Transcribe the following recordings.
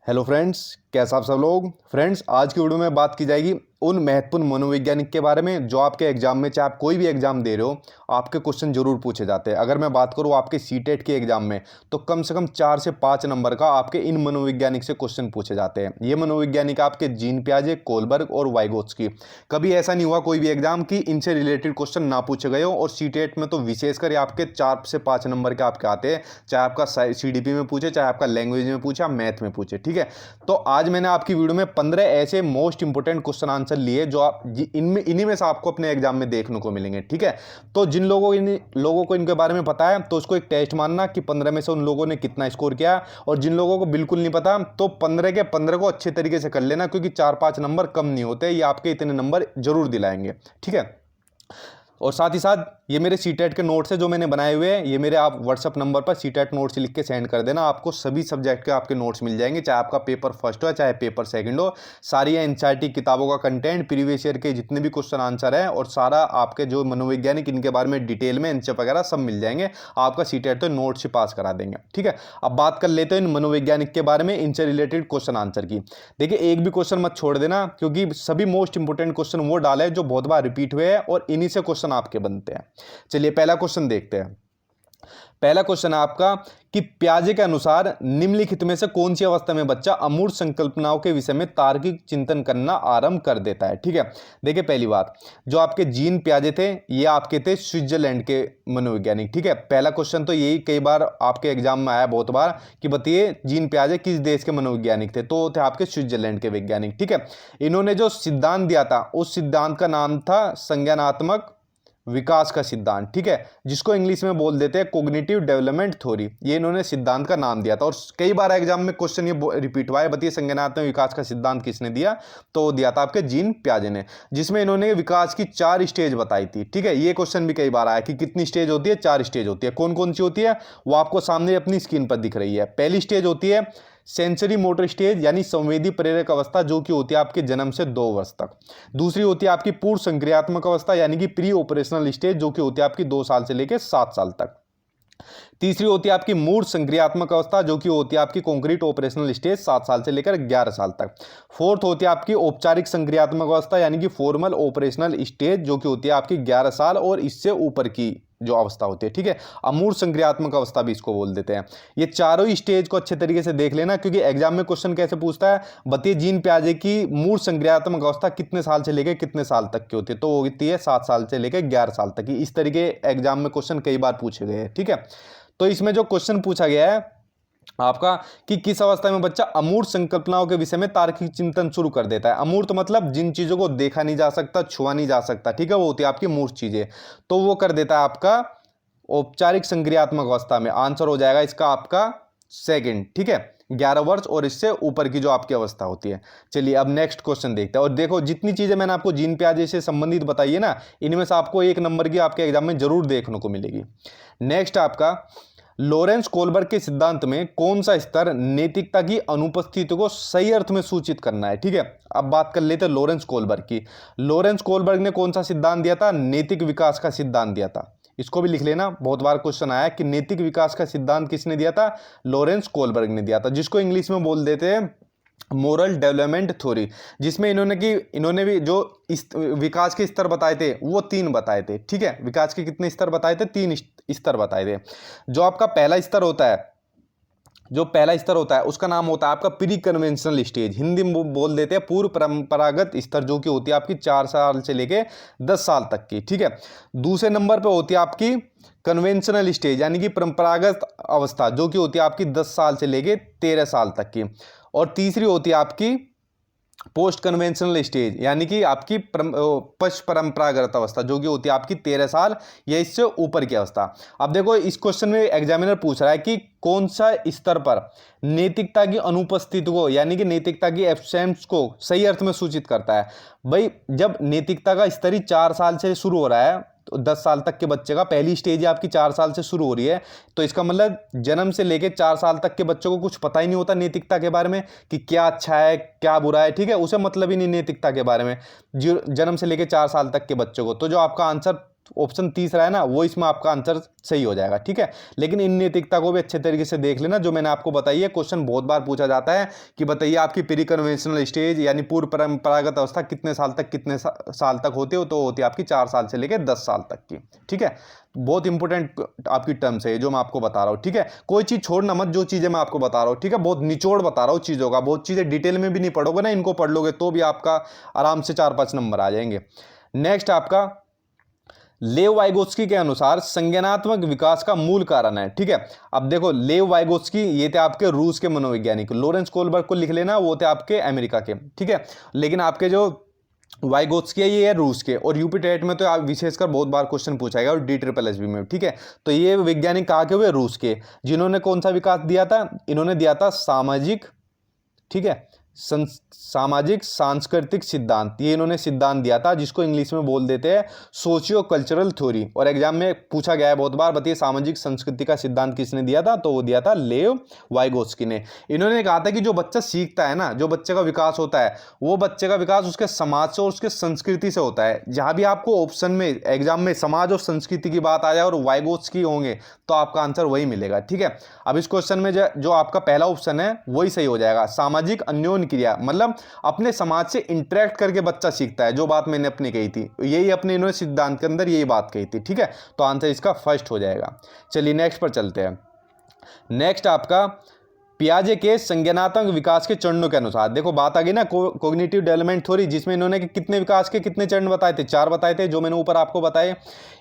Hello friends, कैसा आप सब लोग। फ्रेंड्स, आज की वीडियो में बात की जाएगी उन महत्वपूर्ण मनोवैज्ञानिक के बारे में जो आपके एग्जाम में, चाहे आप कोई भी एग्जाम दे रहे हो, आपके क्वेश्चन जरूर पूछे जाते हैं। अगर मैं बात करूँ आपके सीटेट के एग्जाम में, तो कम से कम 4 से 5 नंबर का आपके इन मनोवैज्ञानिक से क्वेश्चन पूछे जाते हैं। ये मनोवैज्ञानिक आपके जीन पियाजे, कोलबर्ग और वाइगोत्स्की। कभी ऐसा नहीं हुआ कोई भी एग्जाम की इनसे रिलेटेड क्वेश्चन ना पूछे गए हो। और सीटेट में तो विशेषकर ये आपके 4 से 5 नंबर के आपके आते हैं, चाहे आपका CDP में पूछे, चाहे आपका लैंग्वेज में पूछे, मैथ में पूछे। ठीक है, तो आज मैंने आपकी वीडियो में 15 ऐसे मोस्ट इंपोर्टेंट क्वेश्चन आंसर लिए जो आप इन्हीं में से आपको अपने एग्जाम में देखने को मिलेंगे। ठीक है, तो जिन लोगों को इनके बारे में पता है तो उसको एक टेस्ट मानना कि 15 में से उन लोगों ने कितना स्कोर किया। और जिन लोगों को बिल्कुल नहीं पता तो 15 के 15 को अच्छे तरीके से कर लेना, क्योंकि 4-5 नंबर कम नहीं होते, ये आपके इतने नंबर जरूर दिलाएंगे। ठीक है, और साथ ही साथ ये मेरे सीटेट के नोट्स है जो मैंने बनाए हुए हैं, ये मेरे आप व्हाट्सअप नंबर पर सीटेट नोट्स लिख के सेंड कर देना। आपको सभी सब्जेक्ट के आपके नोट्स मिल जाएंगे, चाहे आपका पेपर फर्स्ट हो चाहे पेपर सेकंड हो। सारी एनसीईआरटी किताबों का कंटेंट, प्रीवियस ईयर के जितने भी क्वेश्चन आंसर है, और सारा आपके जो मनोवैज्ञानिक इनके बारे में डिटेल में एनसीईआरटी वगैरह सब मिल जाएंगे। आपका सीटेट तो नोट से पास करा देंगे। ठीक है, अब बात कर लेते हैं इन मनोवैज्ञानिक के बारे में, इनसे रिलेटेड क्वेश्चन आंसर की। देखिए, एक भी क्वेश्चन मत छोड़ देना, क्योंकि सभी मोस्ट इंपोर्टेंट क्वेश्चन वो डाले जो बहुत बार रिपीट हुए हैं और इन्हीं से क्वेश्चन आपके बनते हैं। चलिए पहला क्वेश्चन देखते हैं। पहला क्वेश्चन है आपका कि पियाजे के अनुसार निम्नलिखित में से कौन सी अवस्था में बच्चा अमूर्त संकल्पनाओं के विषय में तार्किक चिंतन करना आरंभ कर देता है। ठीक है, देखिए पहली बात, जो आपके जीन पियाजे थे ये आपके थे स्विट्जरलैंड के मनोवैज्ञानिक। ठीक है, पहला क्वेश्चन तो यही कई बार आपके एग्जाम में आया बहुत बार कि बताइए जीन पियाजे किस देश के मनोवैज्ञानिक थे, तो थे आपके स्विट्जरलैंड के वैज्ञानिक। ठीक है, इन्होंने जो सिद्धांत दिया था उस सिद्धांत का नाम था संज्ञानात्मक विकास का सिद्धांत। ठीक है, जिसको इंग्लिश में बोल देते हैं कोग्निटिव डेवलपमेंट थ्योरी, ये इन्होंने सिद्धांत का नाम दिया था। और कई बार एग्जाम में क्वेश्चन ये रिपीट हुआ है, बताइए संज्ञानात्मक विकास का सिद्धांत किसने दिया, तो दिया था आपके जीन पियाजे ने, जिसमें इन्होंने विकास की 4 स्टेज बताई थी। ठीक है, ये क्वेश्चन भी कई बार आया कि कितनी स्टेज होती है, 4 स्टेज होती है। कौन कौन सी होती है वो आपको सामने अपनी स्क्रीन पर दिख रही है। पहली स्टेज होती है सेंसरी मोटर स्टेज, यानी संवेदी प्रेरक अवस्था, जो कि होती है आपके जन्म से 2 वर्ष तक। दूसरी होती है आपकी पूर्व संक्रियात्मक अवस्था, यानी कि प्री ऑपरेशनल स्टेज, जो कि होती है आपकी 2 साल से लेकर 7 साल तक। तीसरी होती है आपकी मूर्त संक्रियात्मक अवस्था, जो कि होती है आपकी कॉन्क्रीट ऑपरेशनल स्टेज, 7 साल से लेकर 11 साल तक। फोर्थ होती है आपकी औपचारिक संक्रियात्मक अवस्था, यानी कि फॉर्मल ऑपरेशनल स्टेज, जो कि होती है आपकी 11 साल और इससे ऊपर की जो अवस्था होती है। ठीक है, अमूर्त संक्रियात्मक अवस्था भी इसको बोल देते हैं। ये चारों ही स्टेज को अच्छे तरीके से देख लेना, क्योंकि एग्जाम में क्वेश्चन कैसे पूछता है, बताइए जीन पियाजे की मूर्त संक्रियात्मक अवस्था कितने साल से लेकर कितने साल तक की होती है, तो वो होती है 7 साल से लेकर 11 साल तक की। इस तरीके एग्जाम में क्वेश्चन कई बार पूछे गए हैं। ठीक है, तो इसमें जो क्वेश्चन पूछा गया है आपका कि किस अवस्था में बच्चा अमूर्त संकल्पनाओं के विषय में तार्किक चिंतन शुरू कर देता है। अमूर्त मतलब जिन चीजों को देखा नहीं जा सकता, छुआ नहीं जा सकता। ठीक है, वो होती है आपकी मूर्त चीजें, तो वो कर देता है आपका औपचारिक संक्रियात्मक अवस्था में। आंसर हो जाएगा इसका आपका सेकंड। ठीक है, 11 वर्ष और इससे ऊपर की जो आपकी अवस्था होती है। चलिए अब नेक्स्ट क्वेश्चन देखते हैं। और देखो, जितनी चीजें मैंने आपको जीन पियाजे से संबंधित बताई है ना, इनमें से आपको 1 नंबर की आपके एग्जाम में जरूर देखने को मिलेगी। नेक्स्ट आपका लॉरेंस कोलबर्ग के सिद्धांत में कौन सा स्तर नैतिकता की अनुपस्थिति को सही अर्थ में सूचित करना है। ठीक है, अब बात कर लेते हैं लॉरेंस कोलबर्ग की। लॉरेंस कोलबर्ग ने कौन सा सिद्धांत दिया था, नैतिक विकास का सिद्धांत दिया था। इसको भी लिख लेना, बहुत बार क्वेश्चन आया कि नैतिक विकास का सिद्धांत किसने दिया था, लॉरेंस कोलबर्ग ने दिया था, जिसको इंग्लिश में बोल देते हैं मोरल डेवलपमेंट थ्योरी। जिसमें इन्होंने भी जो विकास के स्तर बताए थे वो 3 बताए थे। ठीक है, विकास के कितने स्तर बताए थे, 3 स्तर बताए थे। जो आपका पहला स्तर होता है उसका नाम होता है आपका प्री कन्वेंशनल स्टेज, हिंदी में बोल देते हैं पूर्व परंपरागत स्तर, जो कि होती है आपकी 4 साल से लेके 10 साल तक की। ठीक है, दूसरे नंबर पे होती है आपकी कन्वेंशनल स्टेज, यानी कि परंपरागत अवस्था, जो कि होती है आपकी 10 साल से लेके 13 साल तक की। और तीसरी होती है आपकी पोस्ट कन्वेंशनल स्टेज, यानी कि आपकी पश्च परंपरागत अवस्था, जो कि होती है आपकी 13 साल या इससे ऊपर की अवस्था। अब देखो, इस क्वेश्चन में एग्जामिनर पूछ रहा है कि कौन सा स्तर पर नैतिकता की अनुपस्थिति को, यानी कि नैतिकता की एब्सेंस को सही अर्थ में सूचित करता है। भाई, जब नैतिकता का स्तर ही 4 साल से शुरू हो रहा है, तो 10 साल तक के बच्चे का पहली स्टेज आपकी 4 साल से शुरू हो रही है, तो इसका मतलब जन्म से लेके 4 साल तक के बच्चों को कुछ पता ही नहीं होता नैतिकता के बारे में कि क्या अच्छा है क्या बुरा है। ठीक है, उसे मतलब ही नहीं नैतिकता के बारे में जन्म से लेके 4 साल तक के बच्चों को। तो जो आपका आंसर ऑप्शन तीसरा है ना, वो इसमें आपका आंसर सही हो जाएगा, ठीक है। लेकिन इन नैतिकता को भी अच्छे तरीके से देख लेना, जो मैंने आपको बताई है। क्वेश्चन बहुत बार पूछा जाता है कि बताइए आपकी प्री कन्वेंशनल स्टेज यानी पूर्व परंपरागत अवस्था कितने साल तक साल तक होती है, तो होती है आपकी 4 साल से लेकर 10 साल तक की, ठीक है। बहुत इंपॉर्टेंट आपकी टर्म्स है जो मैं आपको बता रहा हूँ, ठीक है। कोई चीज़ छोड़ना मत, जो चीज़ें मैं आपको बता रहा हूँ, ठीक है। बहुत निचोड़ बता रहा हूँ चीज़ों का, बहुत चीज़ें डिटेल में भी नहीं पढ़ोगे ना, इनको पढ़ लोगे तो भी आपका आराम से 4-5 नंबर आ जाएंगे। नेक्स्ट आपका लेव वाइगोत्स्की के अनुसार संज्ञानात्मक विकास का मूल कारण है, ठीक है। अब देखो लेव वाइगोत्स्की ये थे आपके रूस के मनोवैज्ञानिक, लॉरेंस कोलबर्ग को लिख लेना, वो थे आपके अमेरिका के, ठीक है। लेकिन आपके जो वाइगोत्स्की है ये है रूस के, और यूपी टेट में तो आप विशेषकर बहुत बार क्वेश्चन पूछा गया, और DSSB में, ठीक है। तो ये वैज्ञानिक कहाँ के हुए? रूस के, जिन्होंने कौन सा विकास दिया था? इन्होंने दिया था सामाजिक, ठीक है, सामाजिक सांस्कृतिक सिद्धांत, ये इन्होंने सिद्धांत दिया था, जिसको इंग्लिश में बोल देते हैं सोशियो कल्चरल थ्योरी। और एग्जाम में पूछा गया है बहुत बार, बताइए सामाजिक संस्कृति का सिद्धांत किसने दिया था? तो वो दिया था लेव वाइगोत्स्की ने। इन्होंने कहा था कि जो बच्चा सीखता है ना, जो बच्चे का विकास होता है, वो बच्चे का विकास उसके समाज से और उसके संस्कृति से होता है। जहां भी आपको ऑप्शन में एग्जाम में समाज और संस्कृति की बात आ जाए और वाइगोत्स्की होंगे तो आपका आंसर वही मिलेगा, ठीक है। अब इस क्वेश्चन में जो आपका पहला ऑप्शन है वही सही हो जाएगा, सामाजिक अन्योन्य क्रिया, मतलब अपने समाज से इंटरेक्ट करके बच्चा सीखता है, जो बात मैंने अपनी कही थी, यही अपने इन्होंने सिद्धांत के अंदर यही बात कही थी, ठीक है। तो आंसर इसका फर्स्ट हो जाएगा। चलिए नेक्स्ट पर चलते हैं। नेक्स्ट आपका पियाजे के संज्ञानात्मक विकास के चरणों के अनुसार, देखो बात आ गई ना कॉग्निटिव डेवलपमेंट थ्योरी, जिसमें इन्होंने कितने विकास के कितने चरण बताए थे? 4 बताए थे, जो मैंने ऊपर आपको बताए।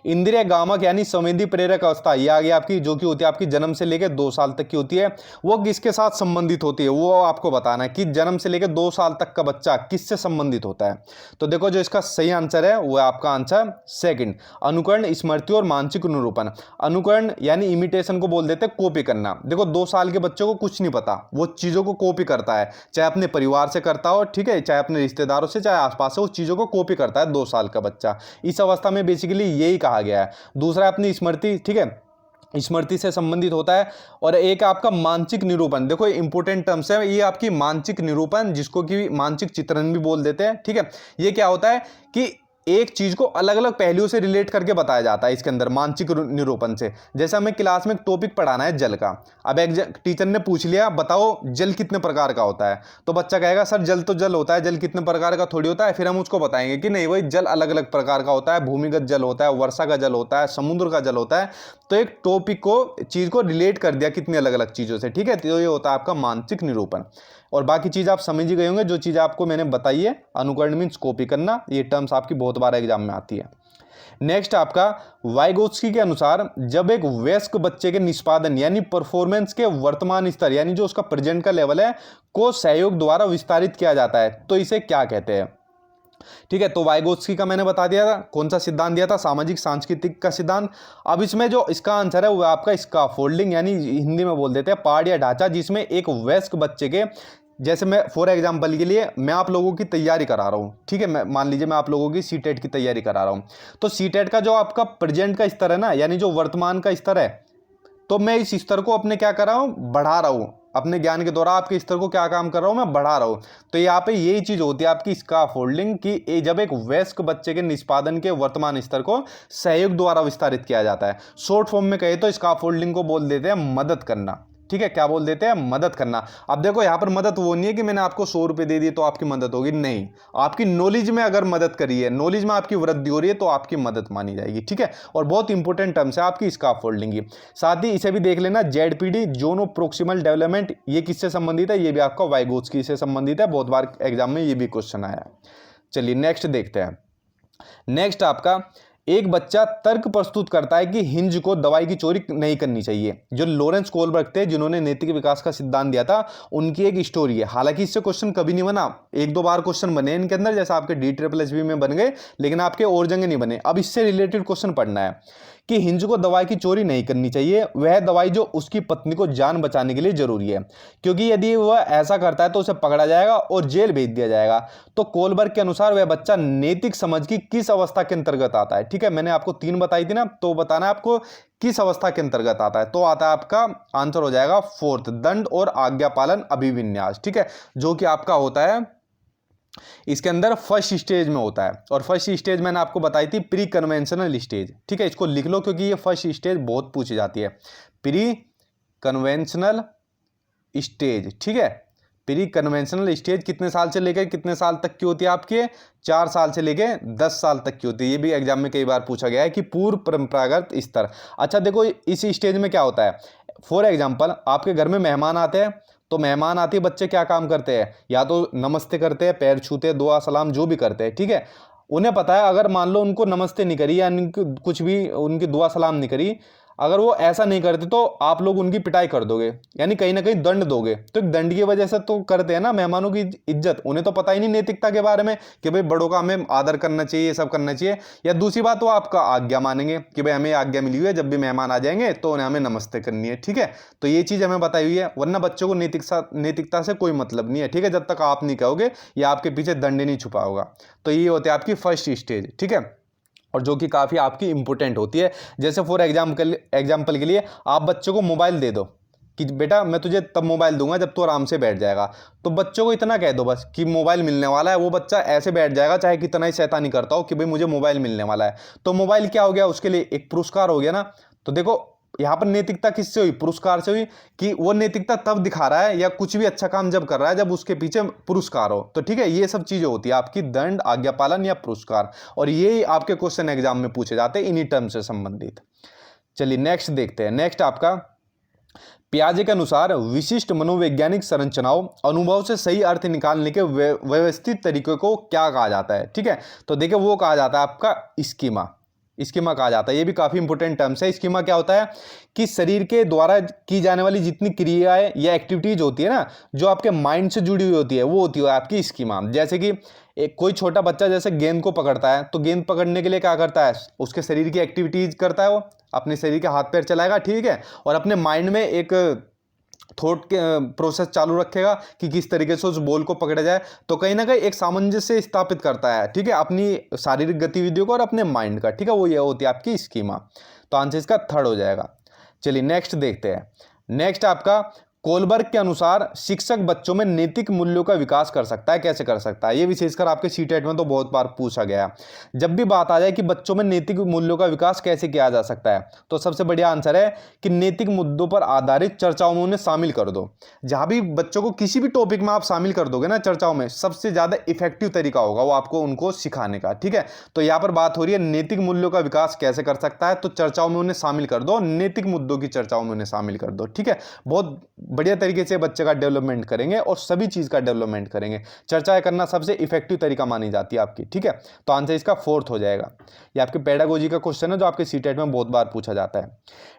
इंद्रिय गामक यानी संवेदी प्रेरक अवस्था, ये आ गई आपकी, जो कि होती है आपकी जन्म से लेकर 2 साल तक की होती है। वो किसके साथ संबंधित होती है वो आपको बताना है, कि जन्म से लेकर 2 साल तक का बच्चा किससे संबंधित होता है। तो देखो जो इसका सही आंसर है वो आपका आंसर सेकंड, अनुकरण, स्मृति और मानसिक निरूपण। अनुकरण यानी इमिटेशन को बोल देते हैं कॉपी करना। देखो 2 साल के बच्चों को कुछ नहीं पता, वो चीजों को कॉपी करता है, चाहे अपने परिवार से करता हो, ठीक है, चाहे अपने रिश्तेदारों से, चाहे आसपास से, उस चीजों को कॉपी करता है 2 साल का बच्चा। इस अवस्था में बेसिकली यही कहा गया है। दूसरा अपनी स्मृति, ठीक है, स्मृति से संबंधित होता है। और एक आपका मानसिक निरूपण, देखो इंपॉर्टेंट टर्म्स है ये आपकी मानसिक निरूपण, जिसको कि मानसिक चित्रण भी बोल देते हैं, ठीक है। ये क्या होता है कि एक चीज को अलग अलग पहलुओं से रिलेट करके बताया जाता है इसके अंदर मानसिक निरूपण से। जैसे हमें क्लास में एक टॉपिक पढ़ाना है जल का, अब एक टीचर ने पूछ लिया बताओ जल कितने प्रकार का होता है, तो बच्चा कहेगा सर जल तो जल होता है, जल कितने प्रकार का थोड़ी होता है। फिर हम उसको बताएंगे कि नहीं भाई जल अलग अलग प्रकार का होता है, भूमिगत जल होता है, वर्षा का जल होता है, समुद्र का जल होता है। तो एक टॉपिक को, चीज को रिलेट कर दिया कितनी अलग अलग चीजों से, ठीक है। तो ये होता है आपका मानसिक निरूपण। और बाकी चीज आप समझ ही गए होंगे, जो चीज आपको मैंने बताई है। अनुकरण मीन्स कॉपी करना, ये टर्म्स आपकी बहुत बार एग्जाम में आती है। नेक्स्ट आपका वाइगोत्स्की के अनुसार जब एक वयस्क बच्चे के निष्पादन यानी परफॉर्मेंस के वर्तमान स्तर यानी जो उसका प्रेजेंट का लेवल है को सहयोग द्वारा विस्तारित किया जाता है तो इसे क्या कहते हैं, ठीक है। तो वाइगोत्स्की का मैंने बता दिया था, कौन सा सिद्धांत दिया था? सामाजिक सांस्कृतिक का सिद्धांत। अब इसमें जो इसका आंसर है वो आपका स्कैफोल्डिंग यानी हिंदी में बोल देते हैं पाड़ या ढांचा, जिसमें एक वयस्क बच्चे के, जैसे मैं फॉर एग्जांपल के लिए मैं आप लोगों की तैयारी करा रहा हूँ, ठीक है, मैं मान लीजिए मैं आप लोगों की सीटेट की तैयारी करा रहा हूँ, तो सीटेट का जो आपका प्रेजेंट का स्तर है ना, यानी जो वर्तमान का स्तर है, तो मैं इस स्तर को अपने क्या कर रहा हूँ, बढ़ा रहा हूँ, अपने ज्ञान के द्वारा आपके स्तर को क्या काम कर रहा हूँ, मैं बढ़ा रहा हूँ। तो यहाँ पे यही चीज होती है आपकी स्कैफोल्डिंग की, जब एक वयस्क बच्चे के निष्पादन के वर्तमान स्तर को सहयोग द्वारा विस्तारित किया जाता है। शॉर्ट फॉर्म में कहे तो स्कैफोल्डिंग को बोल देते हैं मदद करना, ठीक है। क्या बोल देते हैं? मदद करना। अब देखो यहाँ पर मदद वो नहीं है कि मैंने आपको 100 रुपए दे दिए तो आपकी मदद होगी, नहीं, आपकी नॉलेज में अगर मदद करी है, नॉलेज में आपकी वृद्धि हो रही है तो आपकी मदद मानी जाएगी, ठीक है। और बहुत इंपॉर्टेंट टर्म्स है आपकी स्कैफोल्डिंग की। साथ ही इसे भी देख लेना, ZPD जोनो प्रोक्सिमल डेवलपमेंट, ये किससे संबंधित है? ये भी आपका वाइगोत्स्की से संबंधित है, बहुत बार एग्जाम में ये भी क्वेश्चन आया है। चलिए नेक्स्ट देखते हैं। नेक्स्ट आपका एक बच्चा तर्क प्रस्तुत करता है कि हिंज को दवाई की चोरी नहीं करनी चाहिए। जो लॉरेंस कोलबर्ग थे जिन्होंने नैतिक विकास का सिद्धांत दिया था, उनकी एक स्टोरी है। हालांकि इससे क्वेश्चन कभी नहीं बना, 1-2 बार क्वेश्चन बने इनके अंदर, जैसे आपके DSSB में बन गए, लेकिन आपके और जगह नहीं बने। अब इससे रिलेटेड क्वेश्चन पढ़ना है कि हिंज को दवाई की चोरी नहीं करनी चाहिए, वह दवाई जो उसकी पत्नी को जान बचाने के लिए जरूरी है, क्योंकि यदि वह ऐसा करता है तो उसे पकड़ा जाएगा और जेल भेज दिया जाएगा। तो कोलबर्ग के अनुसार वह बच्चा नैतिक समझ की किस अवस्था के अंतर्गत आता है, ठीक है। मैंने आपको 3 बताई थी ना, तो बताना है आपको किस अवस्था के अंतर्गत आता है। तो आता है आपका आंसर हो जाएगा 4th, दंड और आज्ञा पालन अभिविन्यास, ठीक है, जो कि आपका होता है इसके अंदर फर्स्ट स्टेज में होता है, और फर्स्ट स्टेज मैंने आपको बताई थी प्री कन्वेंशनल स्टेज, ठीक है, इसको लिख लो क्योंकि ये फर्स्ट स्टेज बहुत पूछी जाती है। प्री कन्वेंशनल स्टेज, ठीक है, प्री कन्वेंशनल स्टेज कितने साल से लेकर कितने साल तक की होती है आपके? 4 साल से लेकर 10 साल तक की होती है। ये भी एग्जाम में कई बार पूछा गया है कि पूर्व परंपरागत स्तर। अच्छा देखो, इस स्टेज में क्या होता है, फॉर एग्जाम्पल आपके घर में मेहमान आते हैं, तो मेहमान आते ही बच्चे क्या काम करते हैं, या तो नमस्ते करते हैं, पैर छूते हैं, दुआ सलाम जो भी करते हैं, ठीक है। उन्हें पता है अगर मान लो उनको नमस्ते नहीं करी या कुछ भी उनकी दुआ सलाम नहीं करी, अगर वो ऐसा नहीं करते तो आप लोग उनकी पिटाई कर दोगे, यानी कहीं ना कहीं दंड दोगे। तो एक दंड की वजह से तो करते हैं ना मेहमानों की इज्जत। उन्हें तो पता ही नहीं नैतिकता के बारे में कि भाई बड़ों का हमें आदर करना चाहिए, ये सब करना चाहिए। या दूसरी बात, वो आपका आज्ञा मानेंगे कि भाई हमें आज्ञा मिली हुई है, जब भी मेहमान आ जाएंगे तो उन्हें हमें नमस्ते करनी है, ठीक है। तो ये चीज़ हमें बताई हुई है, वरना बच्चों को नैतिकता से कोई मतलब नहीं है, ठीक है, जब तक आप नहीं कहोगे या आपके पीछे दंड नहीं छुपा होगा। तो ये होती है आपकी फर्स्ट स्टेज, ठीक है, और जो कि काफ़ी आपकी इंपॉर्टेंट होती है। जैसे फॉर एग्जाम्पल के लिए आप बच्चों को मोबाइल दे दो कि बेटा मैं तुझे तब मोबाइल दूंगा जब तू आराम से बैठ जाएगा, तो बच्चों को इतना कह दो बस कि मोबाइल मिलने वाला है, वो बच्चा ऐसे बैठ जाएगा चाहे कितना ही शैतानी करता हो कि भाई मुझे मोबाइल मिलने वाला है। तो मोबाइल क्या हो गया उसके लिए, एक पुरस्कार हो गया ना। तो देखो यहाँ पर नैतिकता किससे हुई, पुरस्कार से हुई, कि वो नैतिकता तब दिखा रहा है या कुछ भी अच्छा काम जब कर रहा है जब उसके पीछे पुरस्कार हो। तो ठीक है, ये सब चीजें होती है आपकी दंड, आज्ञा पालन या पुरस्कार, और ये आपके क्वेश्चन एग्जाम में पूछे जाते हैं इन्हीं टर्म से संबंधित। चलिए नेक्स्ट देखते हैं। नेक्स्ट आपका पियाजे के अनुसार विशिष्ट मनोवैज्ञानिक संरचनाओं अनुभव से सही अर्थ निकालने के व्यवस्थित तरीके को क्या कहा जाता है, ठीक है। तो देखिए वो कहा जाता है आपका स्कीमा, स्कीमा कहा जाता है। ये भी काफ़ी इंपॉर्टेंट टर्म्स है। स्कीमा क्या होता है कि शरीर के द्वारा की जाने वाली जितनी क्रियाएं या एक्टिविटीज होती है ना, जो आपके माइंड से जुड़ी हुई होती है, वो होती है आपकी स्कीमा। जैसे कि एक कोई छोटा बच्चा जैसे गेंद को पकड़ता है, तो गेंद पकड़ने के लिए क्या करता है, उसके शरीर की एक्टिविटीज करता है, वो अपने शरीर के हाथ पैर चलाएगा, ठीक है, और अपने माइंड में एक थॉट के प्रोसेस चालू रखेगा कि किस तरीके से उस बॉल को पकड़ा जाए। तो कहीं ना कहीं एक सामंजस्य स्थापित करता है, ठीक है, अपनी शारीरिक गतिविधियों को और अपने माइंड का, ठीक है, वो ये होती है आपकी स्कीमा। तो आंसर इसका थर्ड हो जाएगा। चलिए नेक्स्ट देखते हैं। नेक्स्ट आपका कोलबर्ग के अनुसार शिक्षक बच्चों में नैतिक मूल्यों का विकास कर सकता है, कैसे कर सकता है, ये विशेषकर आपके सीटेट में तो बहुत बार पूछा गया है। जब भी बात आ जाए कि बच्चों में नैतिक मूल्यों का विकास कैसे किया जा सकता है, तो सबसे बढ़िया आंसर है कि नैतिक मुद्दों पर आधारित चर्चाओं में उन्हें शामिल कर दो। जहां भी बच्चों को किसी भी टॉपिक में आप शामिल कर दोगे ना चर्चाओं में, सबसे ज्यादा इफेक्टिव तरीका होगा वो आपको उनको सिखाने का, ठीक है। तो यहाँ पर बात हो रही है नैतिक मूल्यों का विकास कैसे कर सकता है, तो चर्चाओं में उन्हें शामिल कर दो, नैतिक मुद्दों की चर्चाओं में उन्हें शामिल कर दो, ठीक है। बहुत बढ़िया तरीके से बच्चे का डेवलपमेंट करेंगे और सभी चीज का डेवलपमेंट करेंगे। चर्चाएं करना सबसे इफेक्टिव तरीका मानी जाती है आपकी, ठीक है। तो आंसर इसका फोर्थ हो जाएगा। ये आपके पेडागोजी का क्वेश्चन है जो आपके सीटेट में बहुत बार पूछा जाता है।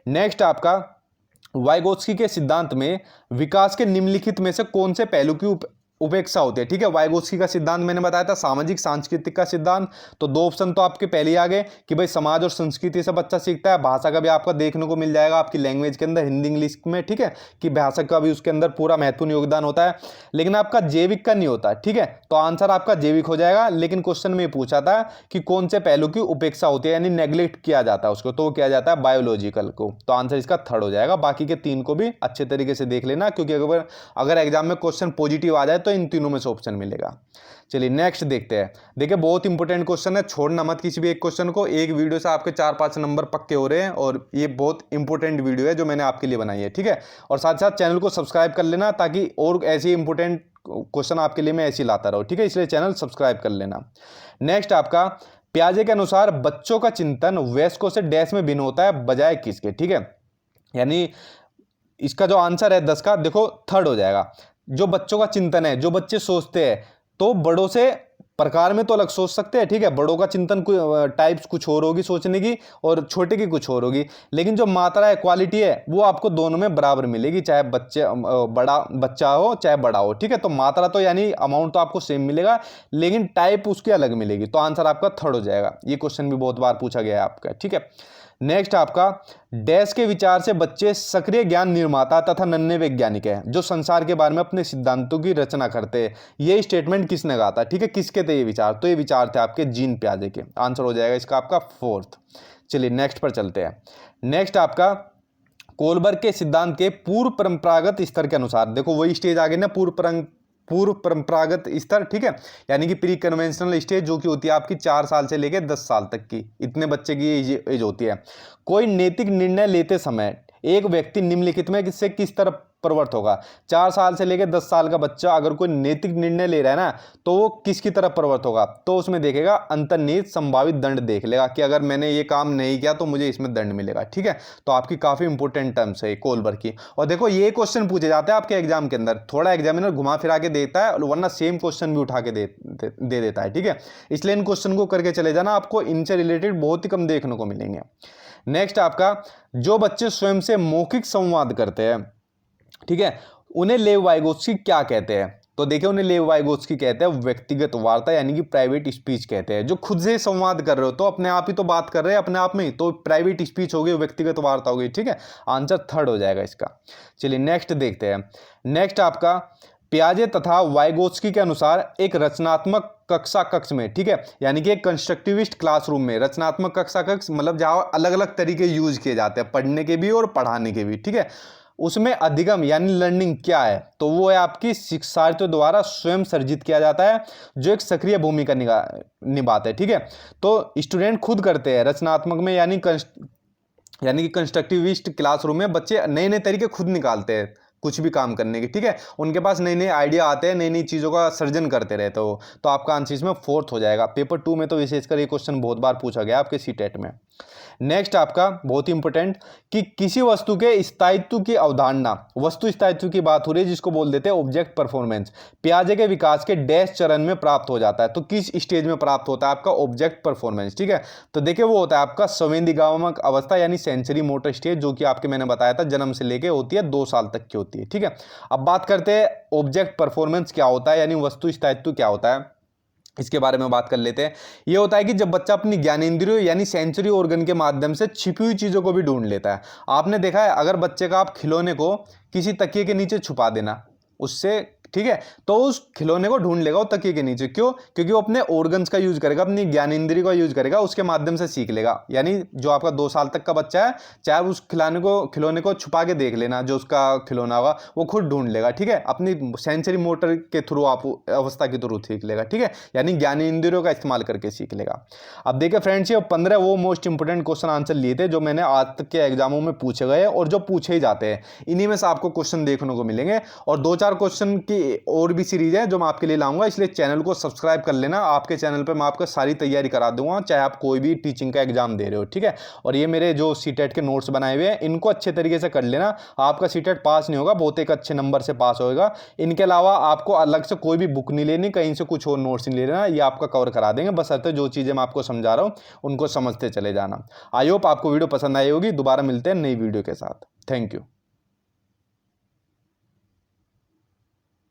नेक्स्ट आपका वाइगोत्स्की के सिद्धांत में विकास के निम्नलिखित में से कौन से पहलू की उपेक्षा होती है, ठीक है। वाइगोत्स्की का सिद्धांत मैंने बताया था सामाजिक सांस्कृतिक का सिद्धांत। तो दो ऑप्शन तो आपके पहले ही आ गए कि भाई समाज और संस्कृति से बच्चा सीखता है। भाषा का भी आपका देखने को मिल जाएगा आपकी लैंग्वेज के अंदर, हिंदी इंग्लिश में, ठीक है, कि भाषा का भी उसके अंदर पूरा महत्वपूर्ण योगदान होता है। लेकिन आपका जैविक का नहीं होता, ठीक है। तो आंसर आपका जैविक हो जाएगा। लेकिन क्वेश्चन में पूछा था कि कौन से पहलू की उपेक्षा होती है, यानी नेग्लेक्ट किया जाता है उसको, तो वो किया जाता है बायोलॉजिकल को। तो आंसर इसका थर्ड हो जाएगा। बाकी के तीन को भी अच्छे तरीके से देख लेना, क्योंकि अगर एग्जाम में क्वेश्चन पॉजिटिव आ जाए तो इन तीनों में से ऑप्शन मिलेगा। चलिए नेक्स्ट देखते हैं। देखिए बहुत इंपॉर्टेंट क्वेश्चन है, छोड़ना मत किसी भी एक क्वेश्चन को। एक वीडियो से आपके 4-5 नंबर पक्के हो रहे हैं, और ये बहुत इंपॉर्टेंट वीडियो है जो मैंने आपके लिए बनाई है, ठीक है। और साथ साथ चैनल को सब्सक्राइब कर लेना, ताकि और ऐसे इंपॉर्टेंट क्वेश्चन आपके लिए मैं ऐसे ही लाता रहूं, ठीक है, इसलिए चैनल सब्सक्राइब कर लेना। नेक्स्ट आपका पियाजे के अनुसार बच्चों का चिंतन वयस्कों से डैश में भिन्न होता है बजाय किसके, ठीक है। यानी इसका जो आंसर है 10 का, देखो थर्ड हो जाएगा। जो बच्चों का चिंतन है, जो बच्चे सोचते हैं, तो बड़ों से प्रकार में तो अलग सोच सकते हैं, ठीक है। बड़ों का चिंतन टाइप्स कुछ और होगी सोचने की, और छोटे की कुछ और होगी। लेकिन जो मात्रा है, क्वालिटी है, वो आपको दोनों में बराबर मिलेगी, चाहे बड़ा बच्चा हो चाहे बड़ा हो, ठीक है। तो मात्रा तो यानी अमाउंट तो आपको सेम मिलेगा, लेकिन टाइप उसकी अलग मिलेगी। तो आंसर आपका थर्ड हो जाएगा। ये क्वेश्चन भी बहुत बार पूछा गया है आपका, ठीक है। नेक्स्ट आपका डैश के विचार से बच्चे सक्रिय ज्ञान निर्माता तथा नन्हे वैज्ञानिक है, जो संसार के बारे में अपने सिद्धांतों की रचना करते हैं। ये स्टेटमेंट किसने कहा था, ठीक है, किसके थे ये विचार, तो ये विचार थे आपके जीन पियाजे के। आंसर हो जाएगा इसका आपका फोर्थ। चलिए नेक्स्ट पर चलते हैं। नेक्स्ट आपका कोलबर्ग के सिद्धांत के पूर्व परंपरागत स्तर के अनुसार, देखो वही स्टेज आ गई ना, पूर्व पूर्व परंपरागत स्तर, ठीक है, यानी कि प्री कन्वेंशनल स्टेज, जो कि होती है आपकी 4 साल से लेकर 10 साल तक की, इतने बच्चे की एज होती है। कोई नैतिक निर्णय लेते समय एक व्यक्ति निम्नलिखित में किससे किस तरह प्रवृत्त होगा। 4 साल से लेकर 10 साल का बच्चा अगर कोई नैतिक निर्णय ले रहा है ना, तो वो किसकी तरफ प्रवृत्त होगा, तो उसमें देखेगा अंतर्निहित संभावित दंड देख लेगा कि अगर मैंने ये काम नहीं किया तो मुझे इसमें दंड मिलेगा, ठीक है। तो आपकी काफी इंपॉर्टेंट टर्म्स है कोलबर की। और देखो ये क्वेश्चन पूछे जाते हैं आपके एग्जाम के अंदर, थोड़ा एग्जामिनर घुमा फिरा के देता है, वरना सेम क्वेश्चन भी उठा के दे देता है, ठीक है। इसलिए इन क्वेश्चन को करके चले जाना, आपको इनसे रिलेटेड बहुत ही कम देखने को मिलेंगे। नेक्स्ट आपका, जो बच्चे स्वयं से मौखिक संवाद करते हैं, ठीक है, उन्हें लेव वाइगोत्स्की क्या कहते हैं। तो देखिए, उन्हें लेव वाइगोत्स्की कहते हैं व्यक्तिगत वार्ता, यानी कि प्राइवेट स्पीच कहते हैं। जो खुद से संवाद कर रहे हो, तो अपने आप ही तो बात कर रहे हैं अपने आप में ही, तो प्राइवेट स्पीच हो गई, व्यक्तिगत वार्ता हो गई, ठीक है। आंसर थर्ड हो जाएगा इसका। चलिए नेक्स्ट देखते हैं। नेक्स्ट आपका, पियाजे तथा वाइगोत्स्की के अनुसार एक रचनात्मक कक्षा कक्ष में, ठीक है, यानी कि एक कंस्ट्रक्टिविस्ट क्लासरूम में, रचनात्मक कक्षा कक्ष मतलब जहाँ अलग अलग तरीके यूज किए जाते हैं, पढ़ने के भी और पढ़ाने के भी, ठीक है, उसमें अधिगम यानी लर्निंग क्या है, तो वो है आपकी शिक्षार्थियों द्वारा स्वयं सर्जित किया जाता है, जो एक सक्रिय भूमिका निभाते हैं, ठीक है। तो स्टूडेंट खुद करते हैं रचनात्मक में, यानी कि कंस्ट्रक्टिविस्ट क्लासरूम में बच्चे नए नए तरीके खुद निकालते हैं कुछ भी काम करने की, ठीक है। उनके पास नए नए आइडिया आते हैं, नई नई चीज़ों का सर्जन करते रहते हो। तो आपका आंसर इसमें फोर्थ हो जाएगा। पेपर 2 में तो विशेषकर ये क्वेश्चन बहुत बार पूछा गया आपके सीटेट में। नेक्स्ट आपका बहुत ही इंपॉर्टेंट, कि किसी वस्तु के स्थायित्व की अवधारणा, वस्तु स्थायित्व की बात हो रही है, जिसको बोल देते हैं ऑब्जेक्ट परफॉर्मेंस, पियाजे के विकास के डैश चरण में प्राप्त हो जाता है। तो किस स्टेज में प्राप्त होता है आपका ऑब्जेक्ट परफॉर्मेंस, ठीक है। तो देखिए वो होता है आपका संवेदीगामक अवस्था, यानी सेंसरी मोटर स्टेज, जो कि आपके मैंने बताया था जन्म से लेके होती है 2 साल तक की होती है, ठीक है। अब बात करते हैं ऑब्जेक्ट परफॉर्मेंस क्या होता है, यानी वस्तु स्थायित्व क्या होता है, इसके बारे में बात कर लेते हैं। ये होता है कि जब बच्चा अपनी ज्ञानेंद्रियों यानी सेंसरी ऑर्गन के माध्यम से छिपी हुई चीज़ों को भी ढूंढ लेता है। आपने देखा है, अगर बच्चे का आप खिलौने को किसी तकिए के नीचे छुपा देना उससे, ठीक है, तो उस खिलौने को ढूंढ लेगा वो तकिए के नीचे। क्यों? क्योंकि वो अपने ऑर्गन्स का यूज करेगा, अपनी ज्ञानेंद्रिय का यूज करेगा, उसके माध्यम से सीख लेगा। यानी जो आपका 2 साल तक का बच्चा है, चाहे उस खिलौने को छुपा के देख लेना, जो उसका खिलौना होगा वो खुद ढूंढ लेगा, ठीक है, अपनी सेंसरी मोटर के थ्रू, आप अवस्था के थ्रू सीख लेगा, ठीक है, यानी ज्ञानेंद्रियों का इस्तेमाल करके सीख लेगा। अब देखिए फ्रेंड्स, ये 15 वो मोस्ट इंपोर्टेंट क्वेश्चन आंसर लिए थे जो मैंने आज तक के एग्जामों में पूछे गए और जो पूछे ही जाते हैं। इन्हीं में से आपको क्वेश्चन देखने को मिलेंगे, और 2-4 क्वेश्चन की और भी सीरीज है जो मैं आपके लिए लाऊंगा, इसलिए चैनल को सब्सक्राइब कर लेना। आपके चैनल पे मैं आपको सारी तैयारी करा दूंगा, चाहे आप कोई भी टीचिंग का एग्जाम दे रहे हो, ठीक है। और ये मेरे जो सीटेट के नोट्स बनाए हुए हैं, इनको अच्छे तरीके से कर लेना। आपका सीटेट पास नहीं होगा, बहुत एक अच्छे नंबर से पास होएगा। इनके अलावा आपको अलग से कोई भी बुक नहीं लेनी, कहीं से कुछ और नोट्स नहीं लेना, ये आपका कवर करा देंगे। बस अर्थ जो चीज़ें मैं आपको समझा रहा हूँ उनको समझते चले जाना। आई होप आपको वीडियो पसंद आई होगी। दोबारा मिलते हैं नई वीडियो के साथ। Thank you.